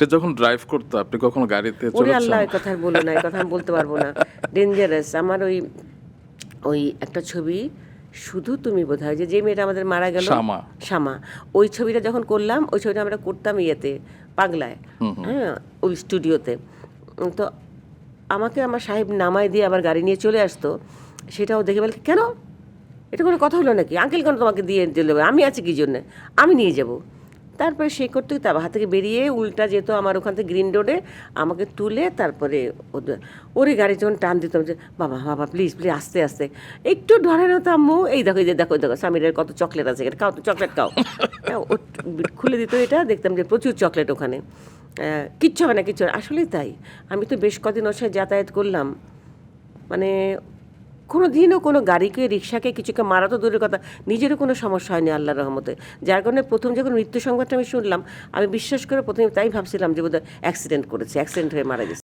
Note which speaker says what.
Speaker 1: সে যখন ড্রাইভ করতো আপনি কখনো গাড়িতে
Speaker 2: ওরে
Speaker 1: চলেছেন?
Speaker 2: আল্লাহ, এই কথা আর বলো না, এই কথা আমি বলতে পারবো না, ডেঞ্জারাস। আমার ওই ওই একটা ছবি, শুধু তুমি বোধ হয়, যে মেয়েটা আমাদের মারা গেল,
Speaker 1: শ্যামা।
Speaker 2: শ্যামা, ওই ছবিটা যখন করলাম, ওই ছবিটা আমরা করতাম ইয়েতে, পাগলায়, হ্যাঁ, ওই স্টুডিওতে। তো আমাকে আমার সাহেব নামায় দিয়ে আবার গাড়ি নিয়ে চলে আসতো, সেটাও দেখে বলে, কেন এটা কোনো কথা হলো নাকি, আঙ্কেল কেন তোমাকে দিয়ে দিল, আমি আছি কি জন্যে, আমি নিয়ে যাব। তারপরে সে করতে তার হাত থেকে বেরিয়ে উল্টা যেত আমার ওখান থেকে গ্রিন রোডে, আমাকে তুলে তারপরে ওরে গাড়ি যখন টান দিতাম, যে বাবা বাবা প্লিজ প্লিজ আস্তে আস্তে, একটু ধরে না তো আম্মু, এই দেখো, এই যে দেখো দেখো স্বামীরের কত চকলেট আছে, এটা খাও তো, চকলেট খাও। হ্যাঁ, ও খুলে দিত এটা, দেখতাম যে প্রচুর চকলেট ওখানে, কিচ্ছু হবে না, কিচ্ছু হবে না। আসলেই তাই, আমি তো বেশ কদিন ওর সাথে যাতায়াত করলাম, মানে কোনো দিনও কোনো গাড়িকে, রিক্সাকে, কিছুকে মারা তো দূরের কথা, নিজেরও কোনো সমস্যা হয়নি আল্লাহর রহমতে। যার কারণে প্রথম যখন মৃত্যু সংবাদটা আমি শুনলাম, আমি বিশ্বাস করে প্রথমে তাই ভাবছিলাম যে বোধহয় অ্যাক্সিডেন্ট করেছে, অ্যাক্সিডেন্ট হয়ে মারা গেছে।